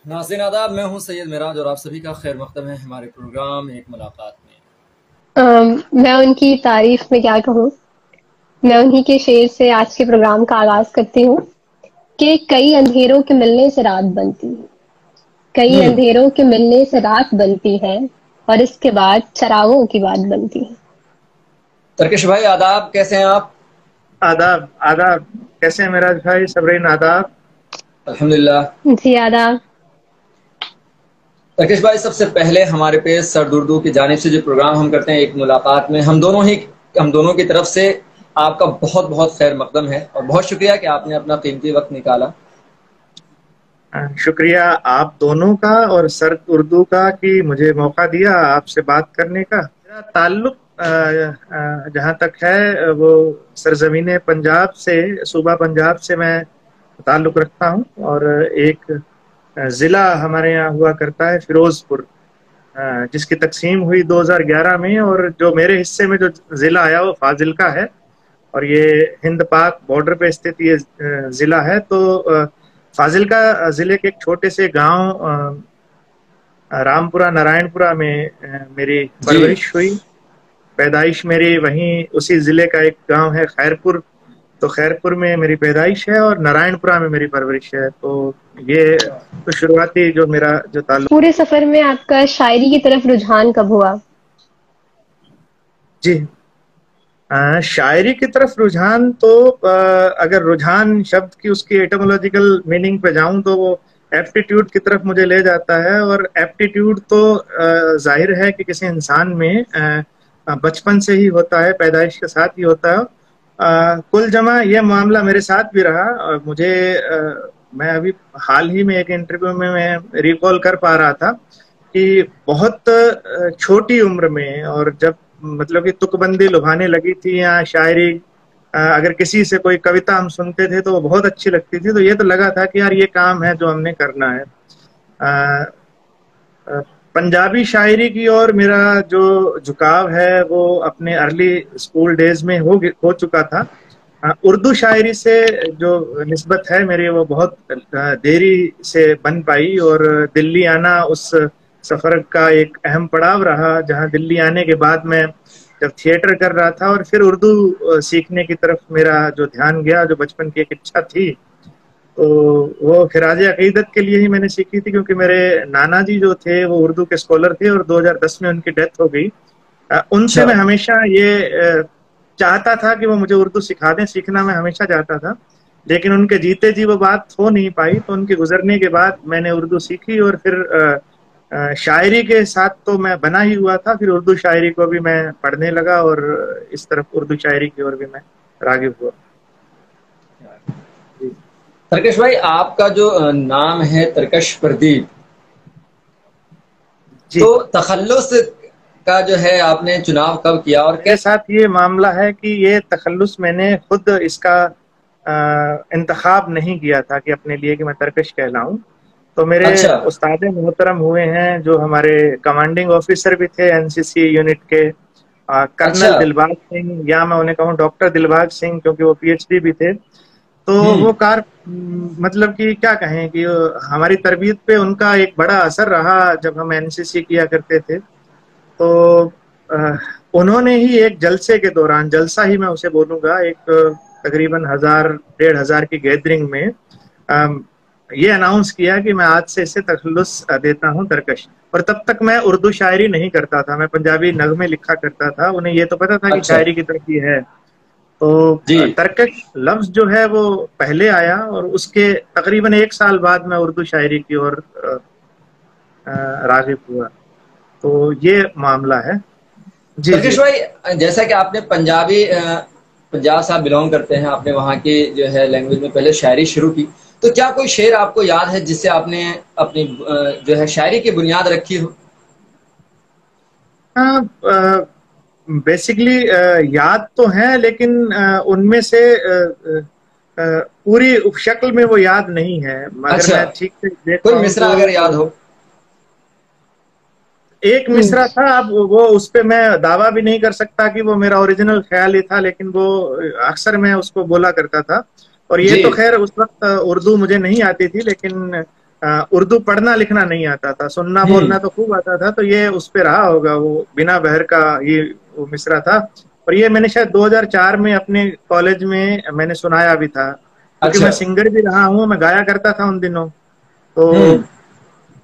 नाज़रीन आदाब, मैं हूं सैयद मिराज और आप सभी का खैर मकदम है हमारे प्रोग्राम एक मुलाकात में। मैं उनकी तारीफ में क्या कहूँ। मैं उन्हीं के शेर से आज के प्रोग्राम का आगाज करती हूँ कि कई अंधेरों के मिलने से रात बनती है। कई हम्म। अंधेरों के मिलने से रात बनती है और इसके बाद चरागों की बात बनती है। तरकश भाई आदाब, कैसे हैं आप? आदाब आदाब। कैसे हैं मिराज भाई? सबरीन आदाब। अल्हम्दुलिल्लाह। जी आदाब। तरकश भाई, सबसे पहले हमारे पे सर्द उर्दू की जानिब से जो प्रोग्राम हम करते हैं एक मुलाकात में, हम दोनों की तरफ से आपका बहुत बहुत खैर मकदम है और बहुत शुक्रिया कि आपने अपना कीमती वक्त निकाला। शुक्रिया आप दोनों का और सर उर्दू का कि मुझे मौका दिया आपसे बात करने का। मेरा ताल्लुक जहाँ तक है वो सरजमीन पंजाब से, सूबा पंजाब से मैं ताल्लुक रखता हूँ। और एक जिला हमारे यहाँ हुआ करता है फिरोजपुर, जिसकी तकसीम हुई 2011 में, और जो मेरे हिस्से में जो जिला आया वो फाजिल्का है। और ये हिंद पाक बॉर्डर पे स्थित ये जिला है। तो फाजिल्का जिले के एक छोटे से गांव रामपुरा नारायणपुरा में मेरी जी। परवरिश हुई। पैदाइश मेरी वहीं उसी जिले का एक गांव है खैरपुर। तो खैरपुर में मेरी पैदाइश है और नारायणपुरा में मेरी परवरिश है। तो ये तो शुरुआती जो मेरा जो ताल्लुक। पूरे सफर में आपका शायरी की तरफ रुझान कब हुआ? जी, शायरी की तरफ रुझान तो अगर रुझान शब्द की उसकी एटमोलॉजिकल मीनिंग पे जाऊं तो वो एप्टीट्यूड की तरफ मुझे ले जाता है। और एप्टीट्यूड तो जाहिर है कि किसी इंसान में बचपन से ही होता है, पैदाइश के साथ ही होता है। कुल जमा ये मामला मेरे साथ भी रहा। मुझे मैं अभी हाल ही में एक इंटरव्यू में मैं रिकॉल कर पा रहा था कि बहुत छोटी उम्र में, और जब मतलब कि तुकबंदी लुभाने लगी थी या शायरी, अगर किसी से कोई कविता हम सुनते थे तो वो बहुत अच्छी लगती थी, तो ये तो लगा था कि यार ये काम है जो हमने करना है। अ, अ, पंजाबी शायरी की ओर मेरा जो झुकाव है वो अपने अर्ली स्कूल डेज में हो चुका था। उर्दू शायरी से जो निस्बत है मेरी वो बहुत देरी से बन पाई। और दिल्ली आना उस सफर का एक अहम पड़ाव रहा, जहां दिल्ली आने के बाद मैं जब थिएटर कर रहा था और फिर उर्दू सीखने की तरफ मेरा जो ध्यान गया, जो बचपन की एक इच्छा थी, तो वो खिराज अकीदत के लिए ही मैंने सीखी थी। क्योंकि मेरे नाना जी जो थे वो उर्दू के स्कॉलर थे और 2010 में उनकी डेथ हो गई। उनसे अच्छा। मैं हमेशा ये चाहता था कि वो मुझे उर्दू सिखा दें, सीखना मैं हमेशा चाहता था। लेकिन उनके जीते जी वो बात हो नहीं पाई। तो उनके गुजरने के बाद मैंने उर्दू सीखी और फिर शायरी के साथ तो मैं बना ही हुआ था, फिर उर्दू शायरी को भी मैं पढ़ने लगा और इस तरफ उर्दू शायरी की ओर भी मैं रागिब हुआ। जी। तरकश भाई, आपका जो नाम है तरकश प्रदीप, जी, तो तखल्लुस का जो है आपने चुनाव कब किया और मेरे कैसे? साथ ये मामला है कि ये तखल्लुस मैंने खुद इसका इंतखाब नहीं किया था कि अपने लिए कि मैं तरकश कहलाऊं। तो मेरे अच्छा। उस्ताद मोहतरम हुए हैं जो हमारे कमांडिंग ऑफिसर भी थे एनसीसी यूनिट के, अच्छा। कर्नल दिलबाग सिंह, या मैं उन्हें कहूँ डॉक्टर दिलबाग सिंह, क्योंकि वो पीएचडी भी थे। तो हम्म। वो मतलब कि क्या कहें कि हमारी तरबियत पे उनका एक बड़ा असर रहा जब हम एनसीसी किया करते थे। तो अ, उन्होंने ही एक जलसे के दौरान, जलसा ही मैं उसे बोलूंगा, एक तकरीबन 1000 1500 की गैदरिंग में ये अनाउंस किया कि मैं आज से इसे तखल्लुस देता हूं तरकश। और तब तक मैं उर्दू शायरी नहीं करता था, मैं पंजाबी नगमे लिखा करता था। उन्हें ये तो पता था कि अच्छा। शायरी की तरफ ये है। तो जी। तरकश लफ्ज जो है वो पहले आया और उसके तकरीबन 1 साल बाद मैं उर्दू शायरी की ओर रागिब हुआ। तो ये मामला है। जी जी। तरकेश भाई, जैसा कि आपने पंजाब से आप बिलोंग करते हैं, आपने वहाँ की जो है लैंग्वेज में पहले शायरी शुरू की, तो क्या कोई शेर आपको याद है जिससे आपने अपनी जो है शायरी की बुनियाद रखी हो? हाँ, बेसिकली याद तो है, लेकिन उनमें से पूरी शक्ल में वो याद नहीं है। अगर अच्छा, मैं ठीक से देख कोई पाऊँ मिसरा तो अगर याद हो। एक मिसरा था। अब वो उस पे मैं दावा भी नहीं कर सकता कि वो मेरा ओरिजिनल ख्याल ही था, लेकिन वो अक्सर मैं उसको बोला करता था। और ये जी। तो खैर उस वक्त उर्दू मुझे नहीं आती थी, लेकिन उर्दू पढ़ना लिखना नहीं आता था, सुनना बोलना तो खूब आता था। तो ये उस पे रहा होगा, वो बिना बहर का ये वो मिसरा था। और ये मैंने शायद 2004 में अपने कॉलेज में मैंने सुनाया भी था, क्योंकि अच्छा। मैं सिंगर भी रहा हूँ, मैं गाया करता था उन दिनों। तो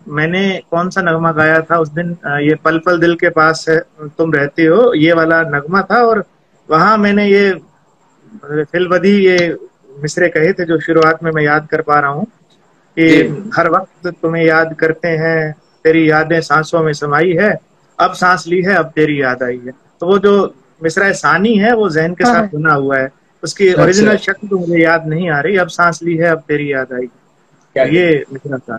मैंने कौन सा नगमा गाया था उस दिन, ये पल पल दिल के पास है तुम रहती हो, ये वाला नगमा था। और वहां मैंने ये फिलबदी ये मिसरे कहे थे जो शुरुआत में मैं याद कर पा रहा हूँ कि जी हर वक्त तुम्हें याद करते हैं, तेरी यादें सांसों में समाई है, अब सांस ली है अब तेरी याद आई है। तो वो जो मिसरा सानी है वो जहन के हाँ साथ हाँ। बुना हुआ है, उसकी अच्छा। ओरिजिनल शक्ल तो मुझे याद नहीं आ रही, अब सांस ली है अब तेरी याद आई। क्या तो कहते ये हैं? मिसरा था।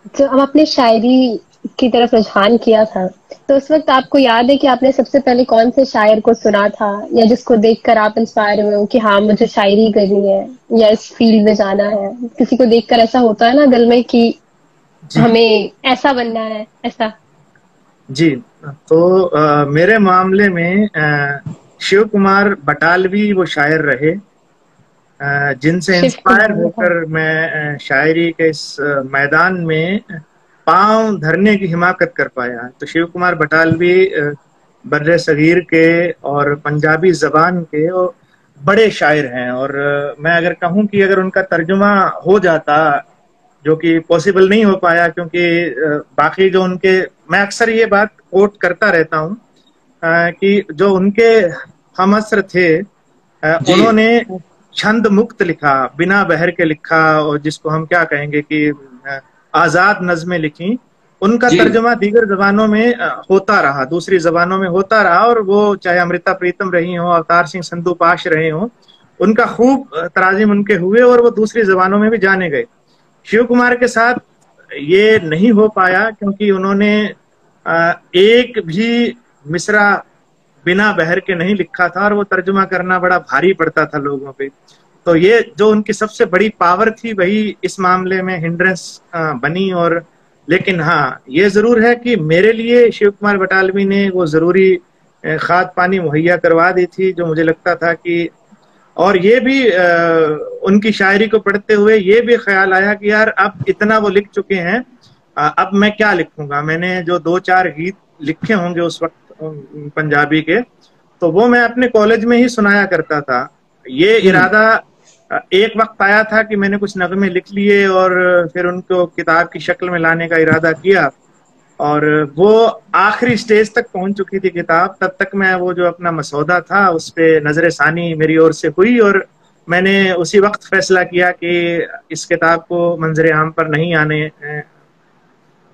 तो हम अपने शायरी की तरफ रुझान किया था, तो उस वक्त आपको याद है कि आपने सबसे पहले कौन से शायर को सुना था, या जिसको देखकर आप इंस्पायर हुए हो कि हाँ मुझे शायरी करनी है या इस फील्ड में जाना है? किसी को देखकर ऐसा होता है ना दिल में कि जी हमें ऐसा बनना है, ऐसा। जी। तो मेरे मामले में शिव कुमार बटालवी वो शायर रहे जिनसे शिव इंस्पायर कुमार, हाँ। होकर मैं शायरी के इस मैदान में पांव धरने की हिमाकत कर पाया। तो शिव कुमार बटालवी बर्रे सगीर के और पंजाबी जबान के वो बड़े शायर हैं। और मैं अगर कहूँ कि अगर उनका तर्जुमा हो जाता, जो कि पॉसिबल नहीं हो पाया, क्योंकि बाकी जो उनके, मैं अक्सर ये बात कोट करता रहता हूँ कि जो उनके हमअस्र थे जी उन्होंने छंद मुक्त लिखा, बिना बहर के लिखा, और जिसको हम क्या कहेंगे कि आजाद नज़में लिखी। उनका जी तर्जुमा दीगर जबानों में होता रहा, दूसरी जबानों में होता रहा, और वो चाहे अमृता प्रीतम रही हो, अवतार सिंह संधू पाश रहे हो, उनका खूब तराजिम उनके हुए और वो दूसरी जबानों में भी जाने गए। शिव कुमार के साथ ये नहीं हो पाया, क्योंकि उन्होंने एक भी मिसरा बिना बहर के नहीं लिखा था, और वो तर्जुमा करना बड़ा भारी पड़ता था लोगों पे। तो ये जो उनकी सबसे बड़ी पावर थी वही इस मामले में हिंड्रेंस बनी। और लेकिन हाँ, ये जरूर है कि मेरे लिए शिव कुमार बटालवी ने वो जरूरी खाद पानी मुहैया करवा दी थी, जो मुझे लगता था कि, और ये भी उनकी शायरी को पढ़ते हुए ये भी ख्याल आया कि यार अब इतना वो लिख चुके हैं, अब मैं क्या लिखूंगा। मैंने जो 2-4 गीत लिखे होंगे उस वक्त पंजाबी के, तो वो मैं अपने कॉलेज में ही सुनाया करता था। ये इरादा एक वक्त आया था कि मैंने कुछ नगमे लिख लिए और फिर उनको किताब की शक्ल में लाने का इरादा किया, और वो आखिरी स्टेज तक पहुंच चुकी थी किताब। तब तक मैं वो जो अपना मसौदा था उस पे नजर सानी मेरी ओर से हुई, और मैंने उसी वक्त फैसला किया कि इस किताब को मंजर आम पर नहीं आने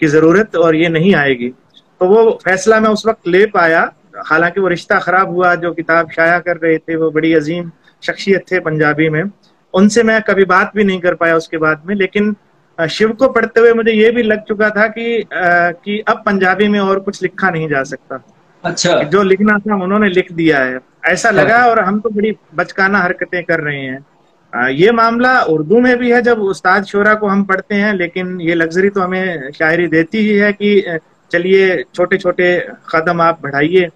की जरूरत, और ये नहीं आएगी। तो वो फैसला मैं उस वक्त ले पाया। हालांकि वो रिश्ता खराब हुआ, जो किताब शाया कर रहे थे वो बड़ी अजीम शख्सियत थे पंजाबी में, उनसे मैं कभी बात भी नहीं कर पाया उसके बाद में। लेकिन शिव को पढ़ते हुए मुझे ये भी लग चुका था कि अब पंजाबी में और कुछ लिखा नहीं जा सकता। अच्छा। जो लिखना था उन्होंने लिख दिया है, ऐसा लगा। और हम तो बड़ी बचकाना हरकतें कर रहे हैं। ये मामला उर्दू में भी है, जब उस्ताद शोरा को हम पढ़ते हैं, लेकिन ये लग्जरी तो हमें शायरी देती ही है कि चलिए छोटे छोटे कदम आप बढ़ाइए,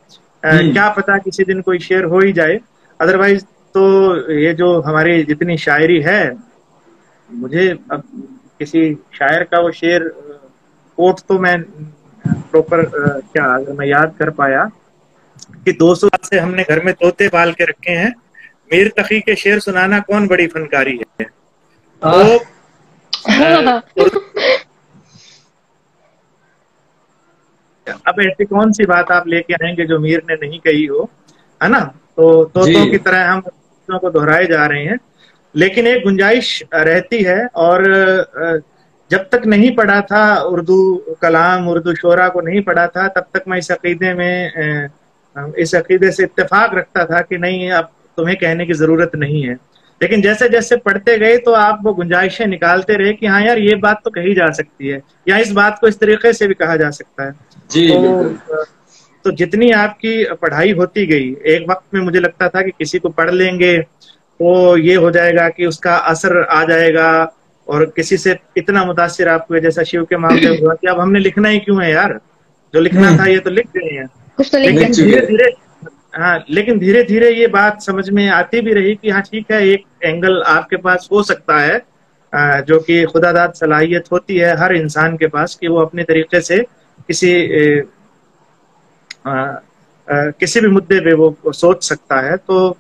क्या पता किसी दिन कोई शेर हो ही जाए। अदरवाइज तो ये जो हमारी जितनी शायरी है, मुझे अब किसी शायर का वो शेर कोट तो मैं प्रॉपर क्या अगर मैं याद कर पाया कि 200 साल से हमने घर में तोते पाल के रखे हैं, मीर तकी के शेर सुनाना कौन बड़ी फनकारी है। तो अब ऐसी कौन सी बात आप लेके आएंगे जो मीर ने नहीं कही हो, है ना। तो तोतों की तरह हम चीजों को दोहराए जा रहे हैं, लेकिन एक गुंजाइश रहती है। और जब तक नहीं पढ़ा था उर्दू कलाम, उर्दू शोरा को नहीं पढ़ा था, तब तक मैं इस अकीदे में इस अकीदे से इत्तेफाक रखता था कि नहीं, अब तुम्हें कहने की जरूरत नहीं है। लेकिन जैसे जैसे पढ़ते गए तो आप वो गुंजाइशें निकालते रहे कि हाँ यार ये बात तो कही जा सकती है, या इस बात को इस तरीके से भी कहा जा सकता है। जी तो जितनी आपकी पढ़ाई होती गई, एक वक्त में मुझे लगता था कि किसी को पढ़ लेंगे तो ये हो जाएगा कि उसका असर आ जाएगा, और किसी से इतना मुतासिर आप हुए जैसा शिव के मामले में हुआ कि अब हमने लिखना ही क्यों है यार, जो लिखना था ये तो लिख गए हैं। कुछ तो लेकिन धीरे धीरे लेकिन धीरे धीरे ये बात समझ में आती भी रही कि हाँ ठीक है, एक एंगल आपके पास हो सकता है, जो कि खुदादाद सलाहियत होती है हर इंसान के पास कि वो अपने तरीके से किसी भी मुद्दे पे वो सोच सकता है। तो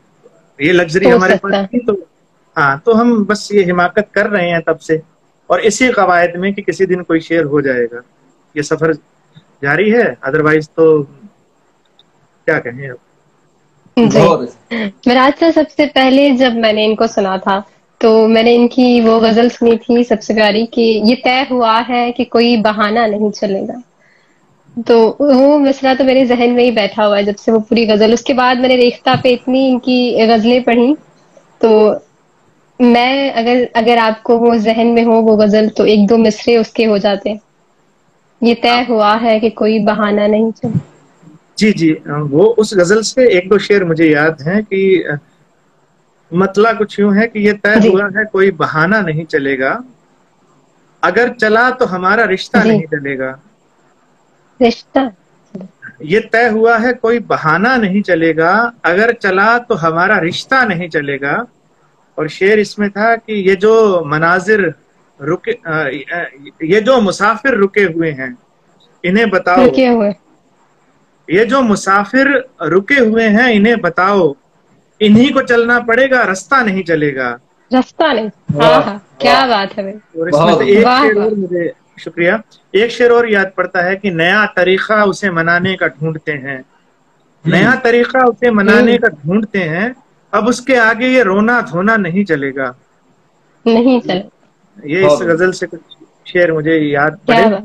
ये लग्जरी हमारे पास थी, तो हाँ, तो हम बस ये हिमाकत कर रहे हैं तब से, और इसी कवायद में कि किसी दिन कोई शेर हो जाएगा। ये सफर जारी है, अदरवाइज तो क्या कहें अब। मिराज सर, सबसे पहले जब मैंने इनको सुना था तो मैंने इनकी वो गजल सुनी थी सबसे प्यारी कि ये तय हुआ है कि कोई बहाना नहीं चलेगा। तो वो मिसरा तो मेरे जहन में ही बैठा हुआ है जब से वो पूरी गजल। उसके बाद मैंने रेख्ता पे इतनी इनकी गजलें पढ़ी, तो मैं अगर आपको वो जहन में हो वो गजल, तो एक दो मिसरे उसके हो जाते, ये तय हुआ है कि कोई बहाना नहीं चले। जी जी, वो उस गजल से एक दो शेर मुझे याद हैं कि मतला कुछ यूं है कि ये तय हुआ है कोई बहाना नहीं चलेगा, अगर चला तो हमारा रिश्ता नहीं चलेगा। रिश्ता, ये तय हुआ है कोई बहाना नहीं चलेगा, अगर चला तो हमारा रिश्ता नहीं चलेगा। और शेर इसमें था कि ये जो मनाजिर रुके, ये जो मुसाफिर रुके हुए हैं इन्हें बताओ, रुके हुए, ये जो मुसाफिर रुके हुए हैं इन्हें बताओ, इन्हीं को चलना पड़ेगा, रास्ता नहीं चलेगा। रास्ता नहीं, क्या बात है। और इसमें से एक शेर और मुझे, शुक्रिया, एक शेर और याद पड़ता है कि नया तरीका उसे मनाने का ढूंढते हैं, नया तरीका उसे मनाने का ढूंढते हैं, अब उसके आगे ये रोना धोना नहीं चलेगा। नहीं चलेगा। ये इस गजल से कुछ शेर मुझे याद पड़े।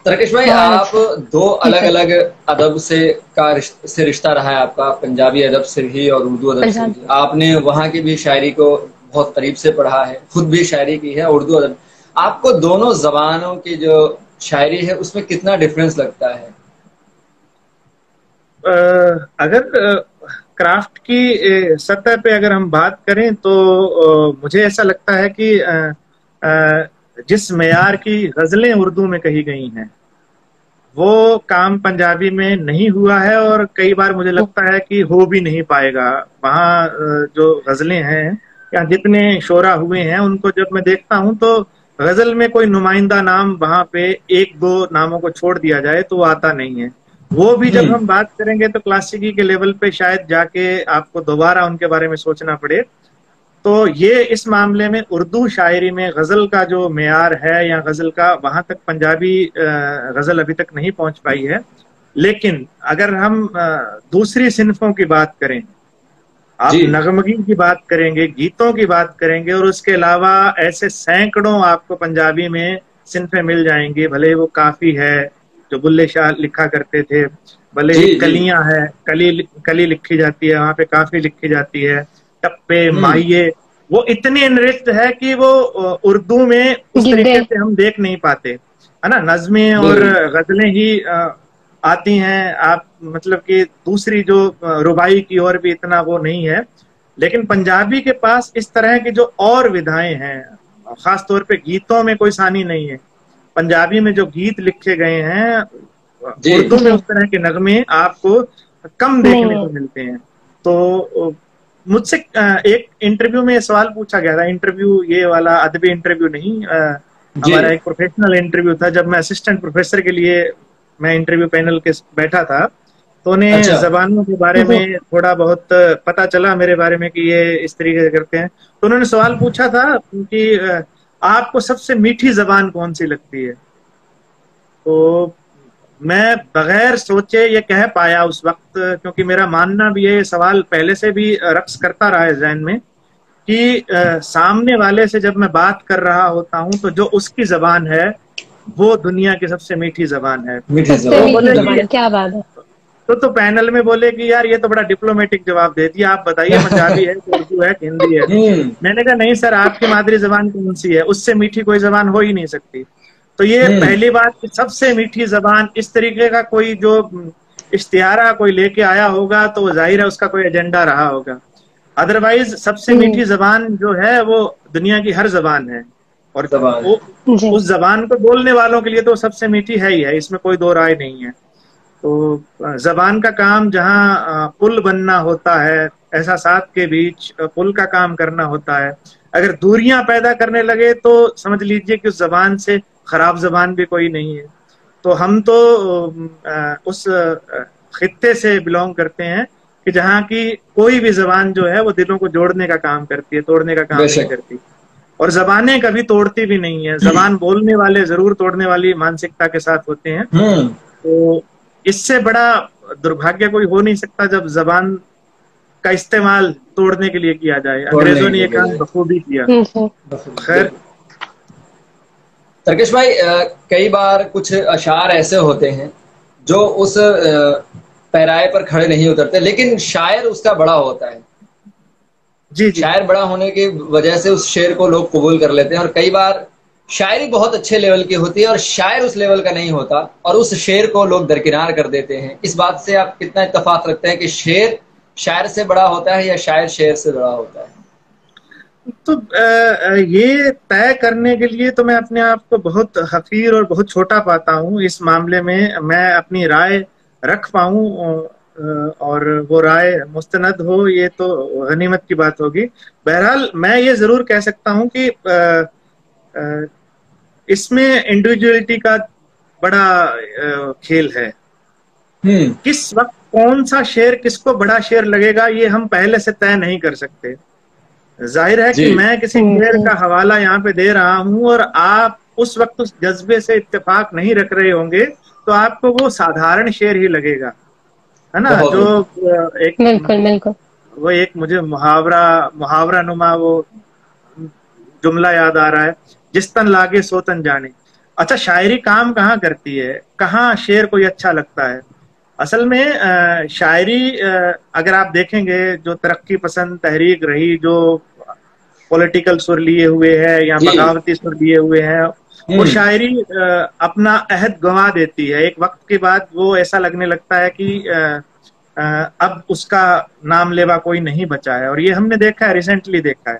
तरकेश भाई, आप दो अलग अलग अदब से रिश्ता रहा है आपका, पंजाबी अदब से भी और उर्दू अदब से भी। आपने वहाँ की भी शायरी को बहुत करीब से पढ़ा है, खुद भी शायरी की है, उर्दू अदब। आपको दोनों जबानों की जो शायरी है उसमें कितना डिफरेंस लगता है? अगर क्राफ्ट की सतह पे अगर हम बात करें तो मुझे ऐसा लगता है कि जिस मेयार की गजलें उर्दू में कही गई हैं वो काम पंजाबी में नहीं हुआ है, और कई बार मुझे लगता है कि हो भी नहीं पाएगा। वहाँ जो गजलें हैं या जितने शोरा हुए हैं उनको जब मैं देखता हूँ तो गजल में कोई नुमाइंदा नाम वहाँ पे एक दो नामों को छोड़ दिया जाए तो वो आता नहीं है। वो भी जब हम बात करेंगे तो क्लासिकी के लेवल पे शायद जाके आपको दोबारा उनके बारे में सोचना पड़े। तो ये इस मामले में उर्दू शायरी में गजल का जो मेयार है या गजल का, वहां तक पंजाबी गजल अभी तक नहीं पहुंच पाई है। लेकिन अगर हम दूसरी सिन्फों की बात करें, आप नगमगी की बात करेंगे, गीतों की बात करेंगे, और उसके अलावा ऐसे सैकड़ों आपको पंजाबी में सिन्फें मिल जाएंगी। भले वो काफी है जो बुल्ले शाह लिखा करते थे, भले ही कलियां है, कली लिखी जाती है, वहां पे काफी लिखी जाती है, टप्पे, माहिए, वो इतनी नृत्य है कि वो उर्दू में उस तरीके से हम देख नहीं पाते, है ना। नज़में और गजलें ही आती हैं, आप मतलब कि दूसरी जो रुबाई की ओर भी इतना वो नहीं है। लेकिन पंजाबी के पास इस तरह की जो और विधाएं हैं, खास तौर पे गीतों में कोई सानी नहीं है। पंजाबी में जो गीत लिखे गए हैं, उर्दू में उस तरह के नगमे आपको कम देखने को मिलते हैं। तो मुझसे एक इंटरव्यू में सवाल पूछा गया था, इंटरव्यू ये वाला अदबी इंटरव्यू नहीं, हमारा एक प्रोफेशनल इंटरव्यू था। जब मैं असिस्टेंट प्रोफेसर के लिए मैं इंटरव्यू पैनल के बैठा था तो उन्हें जबानों के बारे में थोड़ा बहुत पता चला मेरे बारे में कि ये इस तरीके से करते हैं। तो उन्होंने सवाल पूछा था कि आपको सबसे मीठी जबान कौन सी लगती है? तो मैं बगैर सोचे ये कह पाया उस वक्त, क्योंकि मेरा मानना भी है, ये सवाल पहले से भी रक्स करता रहा है जहन में कि सामने वाले से जब मैं बात कर रहा होता हूँ तो जो उसकी जबान है वो दुनिया की सबसे मीठी जबान है। क्या बात है। तो पैनल में बोले कि यार ये तो बड़ा डिप्लोमेटिक जवाब दे दिया, आप बताइए पंजाबी है, उर्दू है, हिंदी है। मैंने कहा नहीं सर, आपकी मादरी जबान कौन सी है, उससे मीठी कोई जबान हो ही नहीं सकती। तो ये पहली बात कि सबसे मीठी जबान इस तरीके का कोई जो इश्तिहारा कोई लेके आया होगा तो जाहिर है उसका कोई एजेंडा रहा होगा। अदरवाइज सबसे मीठी जबान जो है वो दुनिया की हर जबान है, और वो उस जबान को बोलने वालों के लिए तो सबसे मीठी है ही है, इसमें कोई दो राय नहीं है। तो जबान का काम जहाँ पुल बनना होता है, एहसासात के बीच पुल का काम करना होता है, अगर दूरियां पैदा करने लगे तो समझ लीजिए कि उस जबान से खराब जबान भी कोई नहीं है। तो हम तो उस खित्ते से बिलोंग करते हैं कि जहाँ की कोई भी जबान जो है वो दिलों को जोड़ने का काम करती है, तोड़ने का काम नहीं करती। और जबानें कभी तोड़ती भी नहीं है। जबान बोलने वाले जरूर तोड़ने वाली मानसिकता के साथ होते हैं। तो इससे बड़ा दुर्भाग्य कोई हो नहीं सकता जब जबान का इस्तेमाल तोड़ने के लिए किया जाए। अंग्रेजों ने ये काम बखूबी किया। खैर तरकश भाई, कई बार कुछ अशार ऐसे होते हैं जो उस पैराए पर खड़े नहीं उतरते, लेकिन शायर उसका बड़ा होता है। जी जी। शायर बड़ा होने की वजह से उस शेर को लोग कबूल कर लेते हैं। और कई बार शायरी बहुत अच्छे लेवल की होती है और शायर उस लेवल का नहीं होता और उस शेर को लोग दरकिनार कर देते हैं। इस बात से आप कितना इत्तेफाक रखते हैं कि शेर शायर से बड़ा होता है या शायर शेर से बड़ा होता है? तो ये तय करने के लिए तो मैं अपने आप को बहुत हकीर और बहुत छोटा पाता हूँ। इस मामले में मैं अपनी राय रख पाऊँ और वो राय मुस्तनद हो, ये तो गनीमत की बात होगी। बहरहाल मैं ये जरूर कह सकता हूँ कि इसमें इंडिविजुअलिटी का बड़ा खेल है। किस वक्त कौन सा शेर किसको बड़ा शेर लगेगा ये हम पहले से तय नहीं कर सकते। जाहिर है कि मैं किसी शेर का हवाला यहाँ पे दे रहा हूँ और आप उस वक्त उस जज्बे से इत्तेफाक नहीं रख रहे होंगे तो आपको वो साधारण शेर ही लगेगा, है ना। जो एक बिल्कुल वो एक मुझे मुहावरा नुमा वो जुमला याद आ रहा है, जिस तन लागे सो तन जाने। अच्छा, शायरी काम कहाँ करती है, कहाँ शेर कोई अच्छा लगता है? असल में शायरी अगर आप देखेंगे जो तरक्की पसंद तहरीक रही, जो पॉलिटिकल सुर लिए हुए है या बगावती सुर लिए हुए हैं, वो शायरी अपना अहद गंवा देती है। एक वक्त के बाद वो ऐसा लगने लगता है कि अब उसका नाम लेवा कोई नहीं बचा है। और ये हमने देखा है, रिसेंटली देखा है।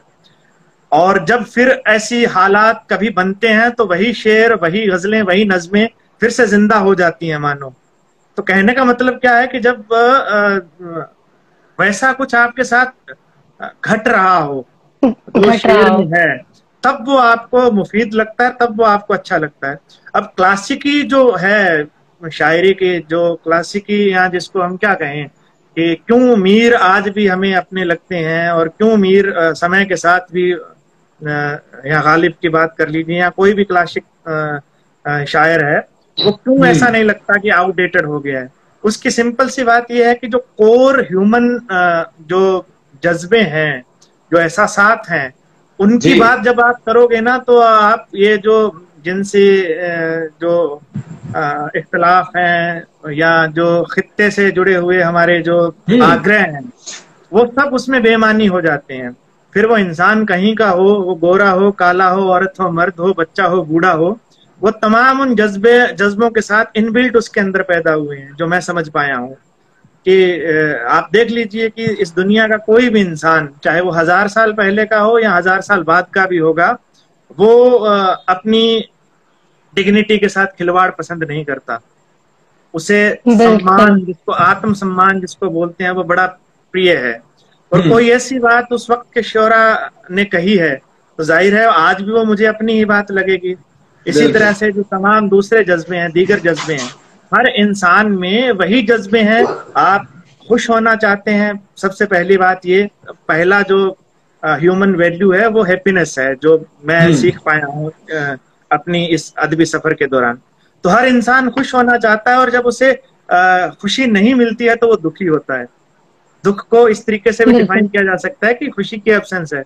और जब फिर ऐसी हालात कभी बनते हैं तो वही शेर, वही गजलें, वही नज़में फिर से जिंदा हो जाती हैं मानो। तो कहने का मतलब क्या है कि जब वैसा कुछ आपके साथ घट रहा हो तो शेर में है, तब वो आपको मुफीद लगता है, तब वो आपको अच्छा लगता है। अब क्लासिकी जो है शायरी की, जो क्लासिकी यहाँ जिसको हम क्या कहें कि क्यों मीर आज भी हमें अपने लगते हैं और क्यों मीर समय के साथ भी, या गालिब की बात कर लीजिए या कोई भी क्लासिक शायर है, वो क्यों ऐसा नहीं लगता कि आउटडेटेड हो गया है। उसकी सिंपल सी बात यह है कि जो कोर ह्यूमन जो जज्बे हैं, जो एहसासात हैं, उनकी बात जब आप करोगे ना तो आप ये जो जिनसे जो इख्तलाफ हैं या जो खित्ते से जुड़े हुए हमारे जो आग्रह हैं, वो सब उसमें बेमानी हो जाते हैं। फिर वो इंसान कहीं का हो, वो गोरा हो, काला हो, औरत हो, मर्द हो, बच्चा हो, बूढ़ा हो, वो तमाम उन जज्बों के साथ इनबिल्ट उसके अंदर पैदा हुए हैं। जो मैं समझ पाया हूँ कि आप देख लीजिए कि इस दुनिया का कोई भी इंसान, चाहे वो 1000 साल पहले का हो या 1000 साल बाद का भी होगा, वो अपनी डिग्निटी के साथ खिलवाड़ पसंद नहीं करता। उसे सम्मान, जिसको आत्म सम्मान जिसको बोलते हैं, वो बड़ा प्रिय है। और कोई ऐसी बात उस वक्त के शोरा ने कही है तो जाहिर है आज भी वो मुझे अपनी ही बात लगेगी। इसी तरह से जो तमाम दूसरे जज्बे हैं, दीगर जज्बे हैं, हर इंसान में वही जज्बे हैं। आप खुश होना चाहते हैं, सबसे पहली बात ये, पहला जो ह्यूमन वैल्यू है वो हैप्पीनेस है, जो मैं सीख पाया हूँ अपनी इस अदबी सफर के दौरान। तो हर इंसान खुश होना चाहता है और जब उसे खुशी नहीं मिलती है तो वो दुखी होता है। दुख को इस तरीके से भी डिफाइन किया जा सकता है कि खुशी की एब्सेंस है।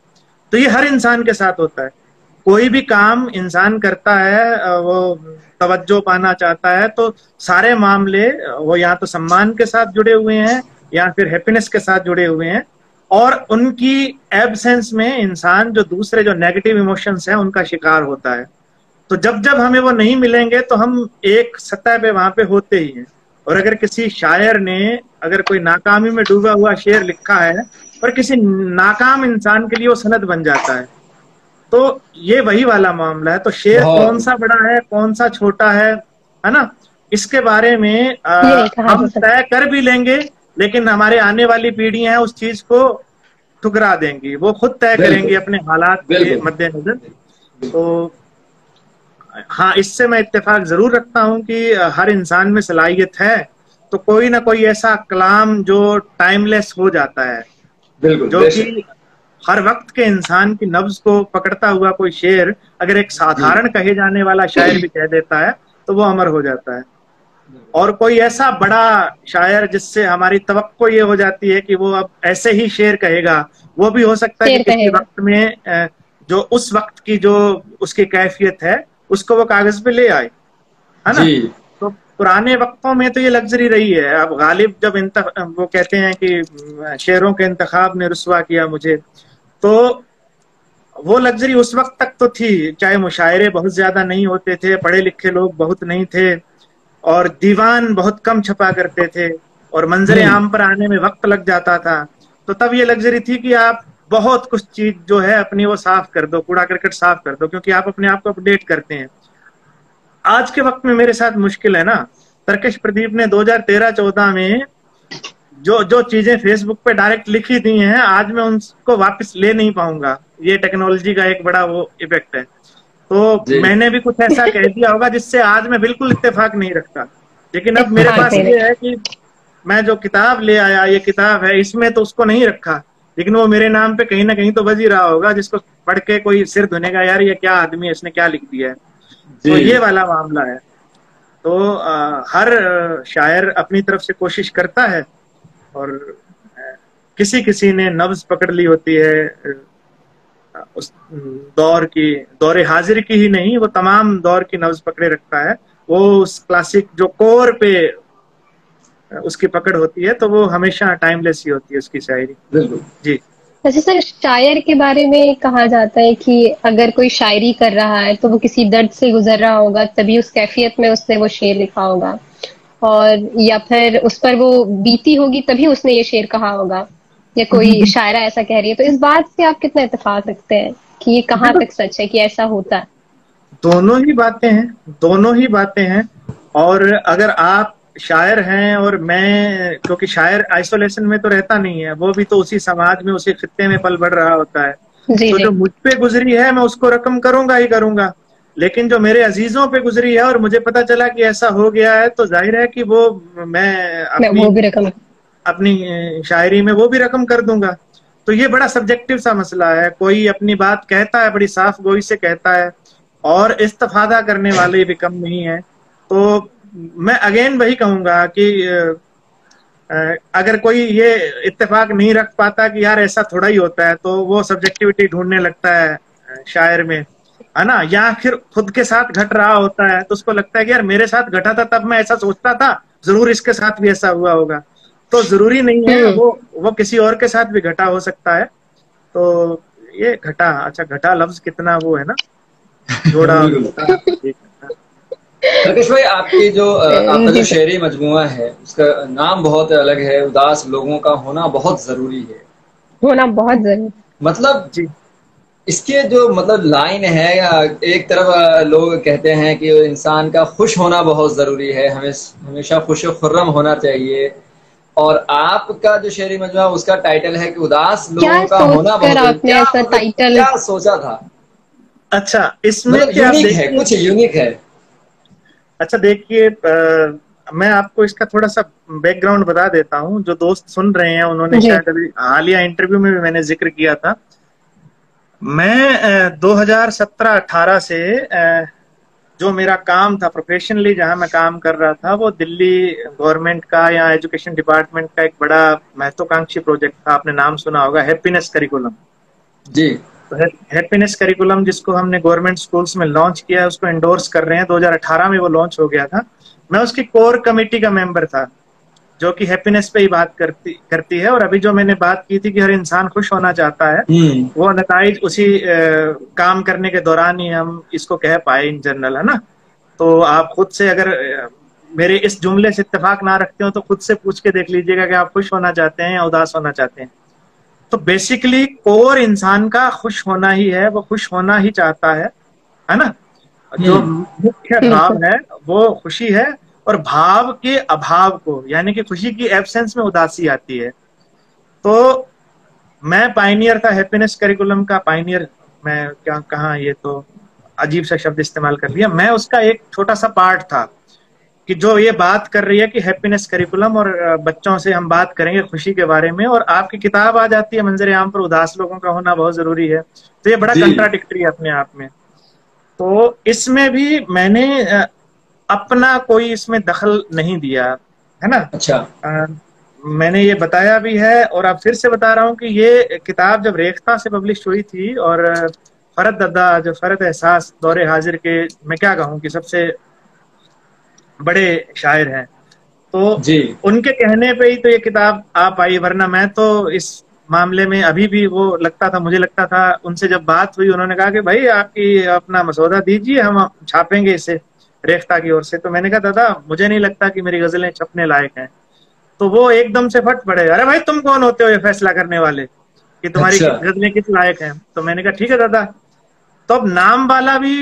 तो ये हर इंसान के साथ होता है। कोई भी काम इंसान करता है, वो तवज्जो पाना चाहता है, तो सारे मामले वो या तो सम्मान के साथ जुड़े हुए हैं या फिर हैप्पीनेस के साथ जुड़े हुए हैं। और उनकी एब्सेंस में इंसान जो दूसरे जो नेगेटिव इमोशंस हैं उनका शिकार होता है। तो जब जब हमें वो नहीं मिलेंगे तो हम एक सतह पे वहां पे होते ही हैं। और अगर किसी शायर ने अगर कोई नाकामी में डूबा हुआ शेर लिखा है और किसी नाकाम इंसान के लिए वो सनद बन जाता है, तो ये वही वाला मामला है। तो शेर कौन सा बड़ा है, कौन सा छोटा है ना, इसके बारे में हम तय कर भी लेंगे, लेकिन हमारे आने वाली पीढ़ियां हैं उस चीज को ठुकरा देंगी, वो खुद तय करेंगी अपने हालात के मद्देनजर। तो हाँ, इससे मैं इत्तेफाक जरूर रखता हूँ कि हर इंसान में सलाहियत है, तो कोई ना कोई ऐसा कलाम जो टाइमलेस हो जाता है, जो कि हर वक्त के इंसान की नब्ज को पकड़ता हुआ कोई शेर अगर एक साधारण कहे जाने वाला शायर भी कह देता है तो वो अमर हो जाता है। और कोई ऐसा बड़ा शायर जिससे हमारी तवक्को ये हो जाती है कि वो अब ऐसे ही शेर कहेगा, वो भी हो सकता है कि किसी वक्त में जो उस वक्त की जो उसकी कैफियत है उसको वो कागज पे ले आए, है ना। तो पुराने वक्तों में तो ये लग्जरी रही है। अब गालिब जब वो कहते हैं कि शेरों के इंतखाब ने रुस्वा किया मुझे, तो वो लग्जरी उस वक्त तक तो थी, चाहे मुशायरे बहुत ज्यादा नहीं होते थे, पढ़े लिखे लोग बहुत नहीं थे, और दीवान बहुत कम छपा करते थे, और मंजरे आम पर आने में वक्त लग जाता था। तो तब ये लग्जरी थी कि आप बहुत कुछ चीज जो है अपनी वो साफ कर दो, कूड़ा करकट साफ कर दो, क्योंकि आप अपने आप को अपडेट करते हैं। आज के वक्त में मेरे साथ मुश्किल है ना। तरकश प्रदीप ने 2013-14 में जो चीजें फेसबुक पे डायरेक्ट लिखी दी हैं, आज मैं उनको वापस ले नहीं पाऊंगा। ये टेक्नोलॉजी का एक बड़ा वो इफेक्ट है। तो मैंने भी कुछ ऐसा कह दिया होगा जिससे आज मैं बिल्कुल इत्तेफाक नहीं रखता, लेकिन अब मेरे पास ये है कि मैं जो किताब ले आया, ये किताब है, इसमें तो उसको नहीं रखा, लेकिन वो मेरे नाम पे कहीं ना कहीं तो बज ही रहा होगा, जिसको पढ़ के कोई सिर धुनेगा, यार ये क्या आदमी है, इसने क्या लिख दिया है। तो ये वाला मामला है। तो हर शायर अपनी तरफ से कोशिश करता है, और किसी किसी ने नब्ज पकड़ ली होती है उस दौरे हाजिर की ही नहीं, वो तमाम दौर की नब्ज पकड़े रखता है। वो उस क्लासिक जो कोर पे उसकी पकड़ होती है, तो वो हमेशा टाइमलेस ही होती है उसकी शायरी। बिल्कुल जी। वैसे सर, शायर के बारे में कहा जाता है कि अगर कोई शायरी कर रहा है तो वो किसी दर्द से गुजर रहा होगा, तभी उस कैफियत में उसने वो शेर लिखा होगा, और या फिर उस पर वो बीती होगी तभी उसने ये शेर कहा होगा, या कोई शायरा ऐसा कह रही है। तो इस बात से आप कितना इत्तेफाक रखते हैं कि ये कहाँ तक सच है कि ऐसा होता है? दोनों ही बातें हैं, दोनों ही बातें हैं। और अगर आप शायर हैं और मैं, क्योंकि शायर आइसोलेशन में तो रहता नहीं है, वो भी तो उसी समाज में, उसी खित्ते में पल बढ़ रहा होता है। तो जो मुझ पे गुजरी है मैं उसको रकम करूंगा ही करूंगा, लेकिन जो मेरे अजीजों पे गुजरी है और मुझे पता चला कि ऐसा हो गया है, तो जाहिर है कि वो मैं अपनी शायरी में वो भी रकम कर दूंगा। तो ये बड़ा सब्जेक्टिव सा मसला है। कोई अपनी बात कहता है, बड़ी साफ गोई से कहता है, और इस्तिफादा करने वाले भी कम नहीं है। तो मैं अगेन वही कहूंगा कि अगर कोई ये इत्तेफाक नहीं रख पाता कि यार ऐसा थोड़ा ही होता है, तो वो सब्जेक्टिविटी ढूंढने लगता है शायर में, है ना। या फिर खुद के साथ घट रहा होता है तो उसको लगता है कि यार मेरे साथ घटा था तब मैं ऐसा सोचता था, जरूर इसके साथ भी ऐसा हुआ होगा। तो जरूरी नहीं है, वो किसी और के साथ भी घटा हो सकता है। तो ये घटा, अच्छा घटा लफ्ज कितना वो है ना, जोड़ा। तरकश भाई, आपकी जो आपका जो शेरी मजमुआ है उसका नाम बहुत अलग है, उदास लोगों का होना बहुत जरूरी है। होना बहुत जरूरी, मतलब इसके जो मतलब लाइन है, एक तरफ लोग कहते हैं कि इंसान का खुश होना बहुत जरूरी है, हमेशा खुश खुर्रम होना चाहिए, और आपका जो शेरी मजमुआ उसका टाइटल है कि उदास लोगों का होना बहुत जरूरी। ऐसा टाइटल क्या सोचा था? अच्छा, इसमें मतलब यूनिक है, कुछ यूनिक है। अच्छा देखिए, मैं आपको इसका थोड़ा सा बैकग्राउंड बता देता हूँ। जो दोस्त सुन रहे हैं उन्होंने शायद अभी हालिया इंटरव्यू में भी मैंने जिक्र किया था। मैं 2017-18 से जो मेरा काम था प्रोफेशनली, जहां मैं काम कर रहा था, वो दिल्ली गवर्नमेंट का या एजुकेशन डिपार्टमेंट का एक बड़ा महत्वाकांक्षी प्रोजेक्ट था। आपने नाम सुना होगा, हैप्पीनेस करिकुलम। जी। तो हैप्पीनेस करिकुलम जिसको हमने गवर्नमेंट स्कूल्स में लॉन्च किया है, उसको एंडोर्स कर रहे हैं। 2018 में वो लॉन्च हो गया था। मैं उसकी कोर कमेटी का मेंबर था, जो कि हैप्पीनेस पे ही बात करती है। और अभी जो मैंने बात की थी कि हर इंसान खुश होना चाहता है, वो नताइज उसी काम करने के दौरान ही हम इसको कह पाए इन जनरल, है ना। तो आप खुद से अगर मेरे इस जुमले से इत्तेफाक ना रखते हो तो खुद से पूछ के देख लीजिएगा कि आप खुश होना चाहते हैं या उदास होना चाहते हैं। तो बेसिकली कोर इंसान का खुश होना ही है, वो खुश होना ही चाहता है ना। जो मुख्य भाव है वो खुशी है, और भाव के अभाव को, यानी कि खुशी की एब्सेंस में उदासी आती है। तो मैं पाइनियर था, हैप्पीनेस करिकुलम का पाइनियर। मैं क्या कहा, ये तो अजीब सा शब्द इस्तेमाल कर लिया। मैं उसका एक छोटा सा पार्ट था कि जो ये बात कर रही है कि हैप्पीनेस करिकुलम और बच्चों से हम बात करेंगे खुशी के बारे में, और आपकी किताब आ जाती है मंजर आम पर उदास लोगों का होना बहुत जरूरी है। तो ये बड़ा कंट्राडिक्टरी है अपने आप में। तो इसमें भी मैंने अपना कोई इसमें दखल नहीं दिया, है ना। अच्छा। मैंने ये बताया भी है और अब फिर से बता रहा हूँ कि ये किताब जब रेख्ता से पब्लिश हुई थी, और फरत दद्दा जो फरत एहसास दौरे हाजिर के, मैं क्या कहूँ कि सबसे बड़े शायर हैं, तो जी। उनके कहने पे ही तो ये किताब आ पाई, वरना मैं तो इस मामले में अभी भी वो लगता था, मुझे लगता था, उनसे जब बात हुई उन्होंने कहा कि भाई आपकी अपना मसौदा दीजिए, हम छापेंगे इसे रेख्ता की ओर से। तो मैंने कहा दादा मुझे नहीं लगता कि मेरी गजलें छपने लायक हैं। तो वो एकदम से फट पड़े, अरे भाई तुम कौन होते हो ये फैसला करने वाले कि तुम्हारी अच्छा। गजलें किस लायक हैं। तो मैंने कहा ठीक है दादा। तो अब नाम वाला भी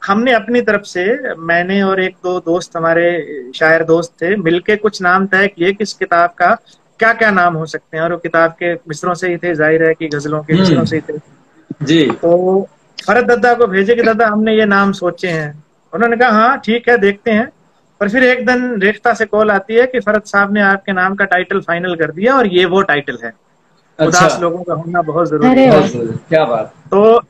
हमने अपनी तरफ से, मैंने और एक दो दोस्त हमारे शायर दोस्त थे, मिलके कुछ नाम तय किए कि इस किताब का क्या क्या नाम हो सकते हैं, और वो किताब के मिसरों से ही थे, जाहिर है कि गजलों के मिसरों से ही थे। जी। तो फरत दद्दा को भेजे कि दादा हमने ये नाम सोचे हैं। उन्होंने कहा हाँ ठीक है देखते हैं। पर फिर एक दिन रेख्ता से कॉल आती है कि फरत साहब ने आपके नाम का टाइटल फाइनल कर दिया, और ये वो टाइटल है, अच्छा। उदास लोगों का होना बहुत जरूरी है। क्या बात। तो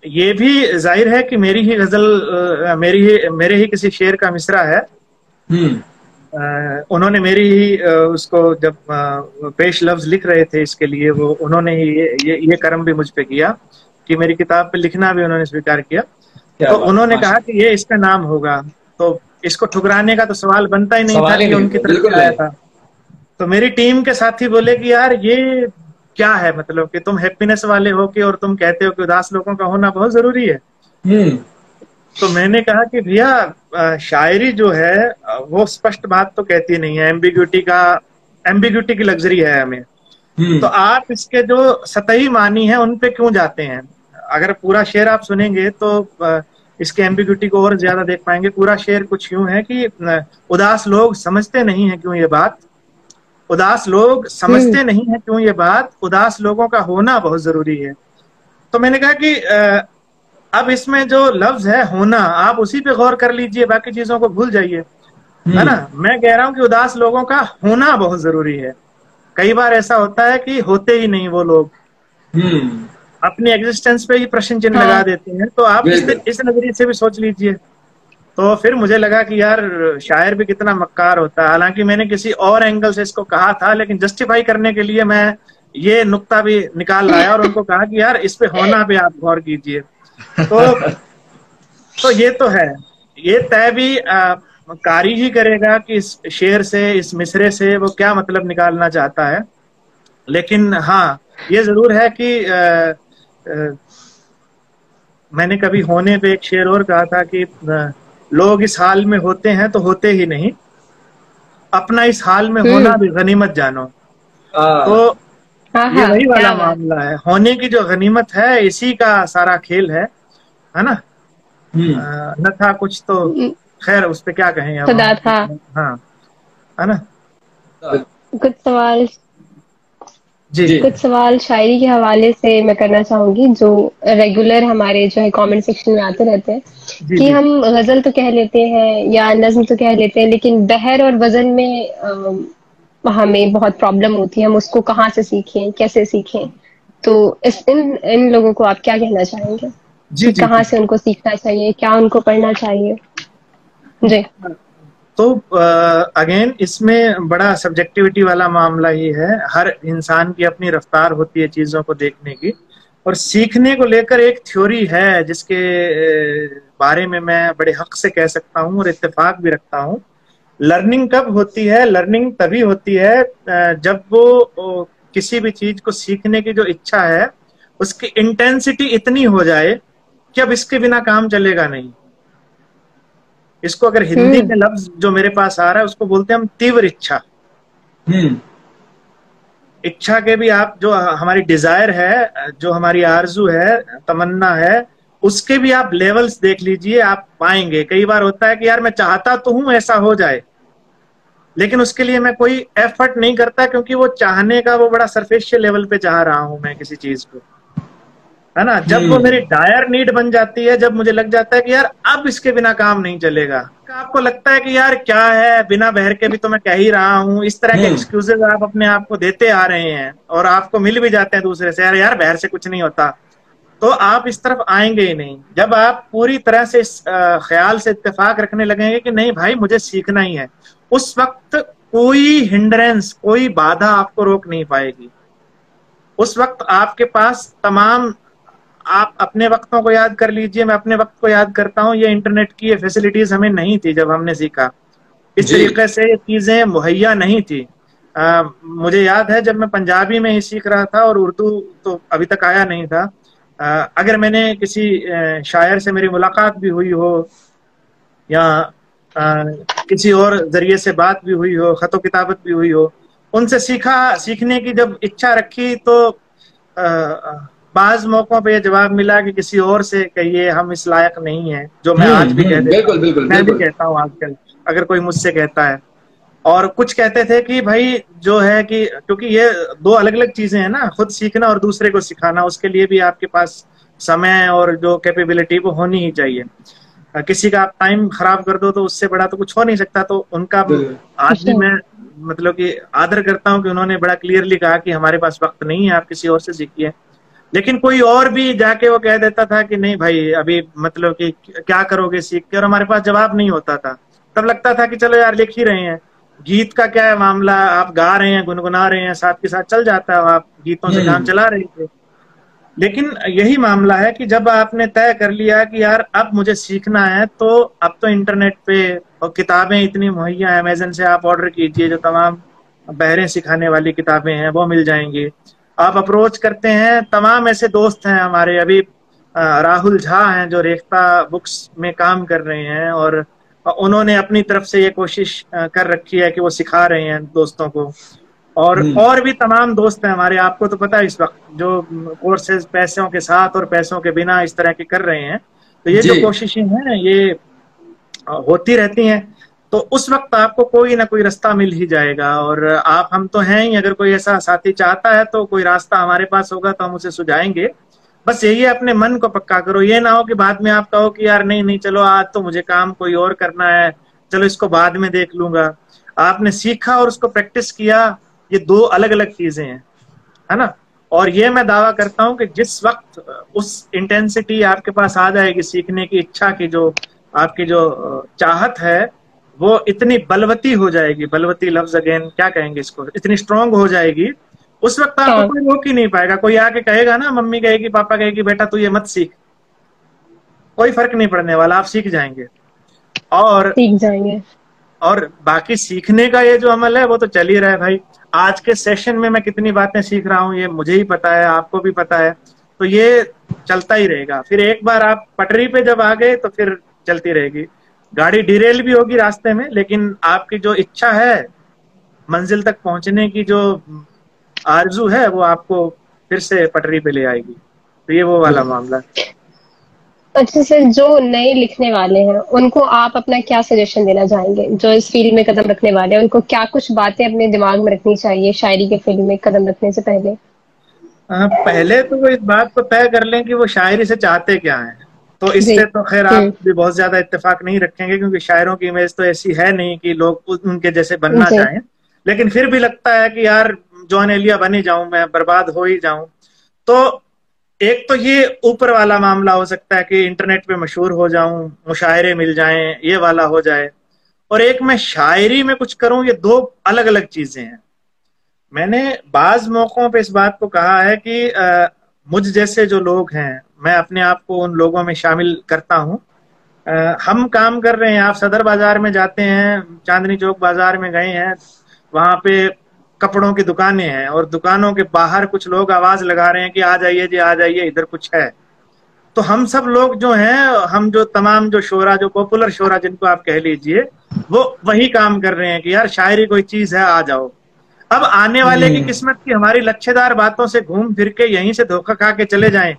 ये भी जाहिर है कि मेरी ही गजल, मेरे ही किसी शेर का मिसरा है। उन्होंने मेरी ही उसको जब पेश लफ्ज लिख रहे थे इसके लिए, वो उन्होंने ही ये कर्म भी मुझ पे किया कि मेरी किताब पे लिखना भी उन्होंने स्वीकार किया। तो उन्होंने कहा कि ये इसका नाम होगा। तो इसको ठुकराने का तो सवाल बनता ही नहीं था कि उनकी तरफ से आया था। तो मेरी टीम के साथी बोले कि यार ये क्या है, मतलब कि तुम हैप्पीनेस वाले हो कि, और तुम कहते हो कि उदास लोगों का होना बहुत जरूरी है। तो मैंने कहा कि भैया शायरी जो है वो स्पष्ट बात तो कहती नहीं है, एम्बिग्यूटी की लग्जरी है हमें। तो आप इसके जो सतही मानी है उन पे क्यों जाते हैं। अगर पूरा शेर आप सुनेंगे तो इसके एम्बिग्यूटी को और ज्यादा देख पाएंगे। पूरा शेर कुछ यूं है कि उदास लोग समझते नहीं है क्यों ये बात, उदास लोग समझते नहीं है क्यों ये बात, उदास लोगों का होना बहुत जरूरी है। तो मैंने कहा कि अब इसमें जो लफ्ज है होना, आप उसी पे गौर कर लीजिए, बाकी चीजों को भूल जाइए, है ना। मैं कह रहा हूं कि उदास लोगों का होना बहुत जरूरी है। कई बार ऐसा होता है कि होते ही नहीं वो लोग, अपनी एग्जिस्टेंस पे ही प्रश्न चिन्ह लगा देते हैं। तो आप इस नजरिए से भी सोच लीजिए। तो फिर मुझे लगा कि यार शायर भी कितना मक्कार होता है। हालांकि मैंने किसी और एंगल से इसको कहा था, लेकिन जस्टिफाई करने के लिए मैं ये नुक्ता भी निकाल लाया और उनको कहा कि यार इस पे होना पे आप गौर कीजिए। तो ये तो है, ये तय भी कारी ही करेगा कि इस शेर से, इस मिसरे से वो क्या मतलब निकालना चाहता है। लेकिन हाँ ये जरूर है कि मैंने कभी होने पे एक शेर और कहा था कि लोग इस हाल में होते हैं तो होते ही नहीं, अपना इस हाल में होना भी गनीमत जानो। तो ये वही वाला मामला है, होने की जो गनीमत है इसी का सारा खेल है ना। न था कुछ तो खैर उस पे क्या कहें अब। हाँ है ना। कुछ सवाल जी कुछ सवाल शायरी के हवाले से मैं करना चाहूंगी, जो रेगुलर हमारे जो है कमेंट सेक्शन में आते रहते हैं कि हम गजल तो कह लेते हैं या नज्म तो कह लेते हैं, लेकिन बहर और वजन में हमें बहुत प्रॉब्लम होती है, हम उसको कहाँ से सीखें, कैसे सीखें। तो इन लोगों को आप क्या कहना चाहेंगे कि कहाँ से उनको सीखना चाहिए, क्या उनको पढ़ना चाहिए। जी। तो अगेन इसमें बड़ा सब्जेक्टिविटी वाला मामला ही है। हर इंसान की अपनी रफ्तार होती है चीजों को देखने की, और सीखने को लेकर एक थ्योरी है जिसके बारे में मैं बड़े हक से कह सकता हूँ और इत्तेफाक भी रखता हूँ। लर्निंग कब होती है? लर्निंग तभी होती है जब वो किसी भी चीज को सीखने की जो इच्छा है उसकी इंटेंसिटी इतनी हो जाए कि अब इसके बिना काम चलेगा नहीं। इसको अगर हिंदी में लफ्ज जो मेरे पास आ रहा है उसको बोलते हैं हम तीव्र इच्छा। इच्छा के भी आप जो हमारी डिजायर है, जो हमारी आरजू है, तमन्ना है, उसके भी आप लेवल्स देख लीजिए, आप पाएंगे कई बार होता है कि यार मैं चाहता तो हूं ऐसा हो जाए, लेकिन उसके लिए मैं कोई एफर्ट नहीं करता, क्योंकि वो चाहने का वो बड़ा सरफेशियल लेवल पे चाह रहा हूं मैं किसी चीज को, है ना। जब वो मेरी डायर नीड बन जाती है, जब मुझे लग जाता है कि यार अब इसके बिना काम नहीं चलेगा, आपको लगता है कि यार क्या है, बिना बहर के भी तो मैं कह ही रहा हूँ, इस तरह के एक्सक्यूजेज आप अपने आप को देते आ रहे हैं और आपको मिल भी जाते हैं दूसरे से, यार यार बहर से कुछ नहीं होता, तो आप इस तरफ आएंगे ही नहीं। जब आप पूरी तरह से इस ख्याल से इत्तेफाक रखने लगेंगे कि नहीं भाई मुझे सीखना ही है, उस वक्त कोई हिंड्रेंस, कोई बाधा आपको रोक नहीं पाएगी। उस वक्त आपके पास तमाम, आप अपने वक्तों को याद कर लीजिए, मैं अपने वक्त को याद करता हूँ, ये इंटरनेट की ये फैसिलिटीज हमें नहीं थी जब हमने सीखा, इस तरीके से ये चीजें मुहैया नहीं थी। मुझे याद है जब मैं पंजाबी में ही सीख रहा था और उर्दू तो अभी तक आया नहीं था, अगर मैंने किसी शायर से मेरी मुलाकात भी हुई हो या किसी और जरिए से बात भी हुई हो, खतो किताबत भी हुई हो, उनसे सीखने की जब इच्छा रखी तो बाज मौकों पे ये जवाब मिला कि किसी और से कहिए, हम इस लायक नहीं है, जो मैं आज भी कहता हूँ, मैं भी कहता हूँ आजकल अगर कोई मुझसे कहता है। और कुछ कहते थे कि भाई जो है कि, क्योंकि ये दो अलग अलग चीजें हैं ना, खुद सीखना और दूसरे को सिखाना, उसके लिए भी आपके पास समय और जो कैपेबिलिटी वो होनी ही चाहिए। किसी का आप टाइम खराब कर दो तो उससे बड़ा तो कुछ हो नहीं सकता। तो उनका आज भी मैं मतलब कि आदर करता हूँ कि उन्होंने बड़ा क्लियरली कहा कि हमारे पास वक्त नहीं है, आप किसी और से सीखिए। लेकिन कोई और भी जाके वो कह देता था कि नहीं भाई अभी मतलब कि क्या करोगे सीख के, और हमारे पास जवाब नहीं होता था। तब लगता था कि चलो यार लिख ही रहे हैं, गीत का क्या है मामला, आप गा रहे हैं, गुनगुना रहे हैं, साथ के साथ चल जाता है, आप गीतों से काम चला रहे थे। लेकिन यही मामला है कि जब आपने तय कर लिया कि यार अब मुझे सीखना है, तो अब तो इंटरनेट पे और किताबें इतनी मुहैया है, अमेज़न से आप ऑर्डर कीजिए, जो तमाम बहरें सिखाने वाली किताबें हैं वो मिल जाएंगी। आप अप्रोच करते हैं, तमाम ऐसे दोस्त हैं हमारे, अभी राहुल झा हैं जो रेख्ता बुक्स में काम कर रहे हैं, और उन्होंने अपनी तरफ से ये कोशिश कर रखी है कि वो सिखा रहे हैं दोस्तों को। और भी तमाम दोस्त हैं हमारे, आपको तो पता है इस वक्त जो कोर्सेज पैसों के साथ और पैसों के बिना इस तरह के कर रहे हैं। तो ये जो कोशिशें हैं ये होती रहती हैं, तो उस वक्त आपको कोई ना कोई रास्ता मिल ही जाएगा। और हम तो हैं ही, अगर कोई ऐसा साथी चाहता है तो कोई रास्ता हमारे पास होगा तो हम उसे सुझाएंगे। बस यही है, अपने मन को पक्का करो, ये ना हो कि बाद में आप कहो कि यार नहीं नहीं चलो आज तो मुझे काम कोई और करना है, चलो इसको बाद में देख लूंगा। आपने सीखा और उसको प्रैक्टिस किया, ये दो अलग अलग चीजें हैं, है ना। और ये मैं दावा करता हूं कि जिस वक्त उस इंटेंसिटी आपके पास आ जाएगी सीखने की इच्छा की, जो आपकी जो चाहत है वो इतनी बलवती हो जाएगी, बलवती लफ्ज अगेन क्या कहेंगे इसको, इतनी स्ट्रांग हो जाएगी, उस वक्त आपको कोई रोक ही नहीं पाएगा। कोई आके कहेगा ना, मम्मी कहेगी, पापा कहेगी बेटा तू ये मत सीख, कोई फर्क नहीं पड़ने वाला, आप सीख जाएंगे। और सीख जाएंगे। और बाकी सीखने का ये जो अमल है वो तो चल ही रहा है भाई। आज के सेशन में मैं कितनी बातें सीख रहा हूँ ये मुझे ही पता है, आपको भी पता है, तो ये चलता ही रहेगा। फिर एक बार आप पटरी पे जब आ गए तो फिर चलती रहेगी, गाड़ी डिरेल भी होगी रास्ते में, लेकिन आपकी जो इच्छा है मंजिल तक पहुंचने की, जो आरजू है, वो आपको फिर से पटरी पे ले आएगी। तो ये वो वाला मामला है। अच्छा सर, जो नए लिखने वाले हैं उनको आप अपना क्या सजेशन देना चाहेंगे, जो इस फील्ड में कदम रखने वाले हैं, उनको क्या कुछ बातें अपने दिमाग में रखनी चाहिए शायरी के फील्ड में कदम रखने से पहले? पहले तो वो इस बात को तय कर लें कि वो शायरी से चाहते क्या हैं। तो इससे तो खैर आप भी बहुत ज्यादा इत्तेफाक नहीं रखेंगे, क्योंकि शायरों की इमेज तो ऐसी है नहीं कि लोग उनके जैसे बनना चाहें। लेकिन फिर भी लगता है कि यार जॉन एलिया बन ही जाऊं, मैं बर्बाद हो ही जाऊं। तो एक तो ये ऊपर वाला मामला हो सकता है कि इंटरनेट पे मशहूर हो जाऊं, मुशायरे मिल जाएं, ये वाला हो जाए। और एक मैं शायरी में कुछ करूं, ये दो अलग अलग चीजें हैं। मैंने बाज मौकों पे इस बात को कहा है कि मुझ जैसे जो लोग हैं, मैं अपने आप को उन लोगों में शामिल करता हूं। हम काम कर रहे हैं, आप सदर बाजार में जाते हैं, चांदनी चौक बाजार में गए हैं, वहां पे कपड़ों की दुकानें हैं और दुकानों के बाहर कुछ लोग आवाज लगा रहे हैं कि आ जाइए जी, आ जाइए, इधर कुछ है। तो हम सब लोग जो हैं, हम जो तमाम जो शोरा, जो पॉपुलर शोरा जिनको आप कह लीजिए, वो वही काम कर रहे हैं कि यार शायरी कोई चीज है, आ जाओ। अब आने वाले की किस्मत की हमारी लच्छेदार बातों से घूम फिर के यहीं से धोखा खा के चले जाएं,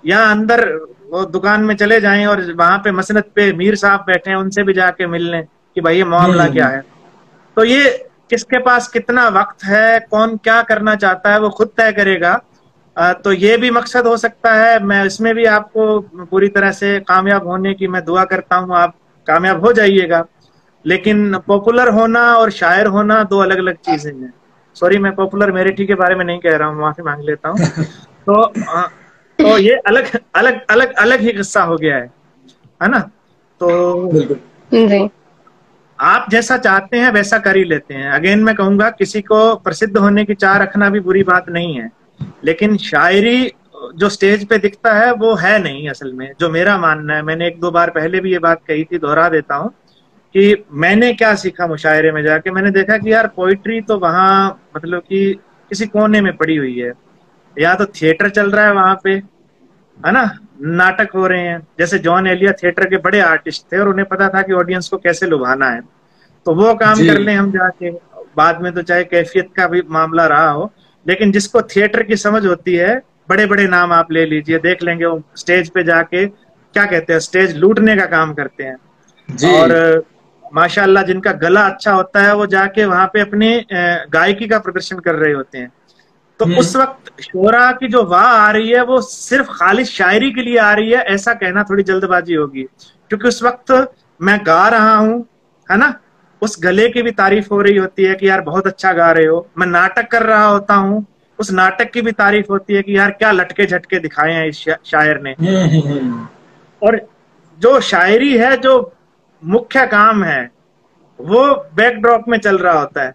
या अंदर वो दुकान में चले जाएं और वहां पे मसनद पे मीर साहब बैठे हैं, उनसे भी जाके मिल लें कि भाई ये मामला क्या है। तो ये किसके पास कितना वक्त है, कौन क्या करना चाहता है, वो खुद तय करेगा। तो ये भी मकसद हो सकता है। मैं इसमें भी आपको पूरी तरह से कामयाब होने की मैं दुआ करता हूँ, आप कामयाब हो जाइएगा। लेकिन पॉपुलर होना और शायर होना दो अलग अलग चीजें हैं। सॉरी, मैं पॉपुलर मेरिटी के बारे में नहीं कह रहा हूँ, माफी मांग लेता हूँ। तो ये अलग अलग अलग अलग ही किस्सा हो गया है ना। तो आप जैसा चाहते हैं वैसा कर ही लेते हैं। अगेन मैं कहूंगा, किसी को प्रसिद्ध होने की चाह रखना भी बुरी बात नहीं है, लेकिन शायरी जो स्टेज पे दिखता है वो है नहीं असल में, जो मेरा मानना है। मैंने एक दो बार पहले भी ये बात कही थी, दोहरा देता हूँ कि मैंने क्या सीखा मुशायरे में जाके। मैंने देखा कि यार पोइट्री तो वहां मतलब कि किसी कोने में पड़ी हुई है। या तो थिएटर चल रहा है वहां पे, है ना, नाटक हो रहे हैं। जैसे जॉन एलिया थिएटर के बड़े आर्टिस्ट थे और उन्हें पता था कि ऑडियंस को कैसे लुभाना है, तो वो काम कर लें हम जाके। बाद में तो चाहे कैफियत का भी मामला रहा हो, लेकिन जिसको थिएटर की समझ होती है, बड़े बड़े नाम आप ले लीजिए, देख लेंगे वो स्टेज पे जाके क्या कहते हैं, स्टेज लूटने का काम करते हैं। और माशाल्लाह जिनका गला अच्छा होता है वो जाके वहां पे अपने गायकी का प्रदर्शन कर रहे होते हैं। तो उस वक्त शोरा की जो वाह आ रही है वो सिर्फ खालिश शायरी के लिए आ रही है, ऐसा कहना थोड़ी जल्दबाजी होगी। क्योंकि उस वक्त मैं गा रहा हूँ, है ना, उस गले की भी तारीफ हो रही होती है कि यार बहुत अच्छा गा रहे हो। मैं नाटक कर रहा होता हूँ, उस नाटक की भी तारीफ होती है कि यार क्या लटके झटके दिखाए हैं इस शायर ने। और जो शायरी है, जो मुख्य काम है, वो बैकड्रॉप में चल रहा होता है।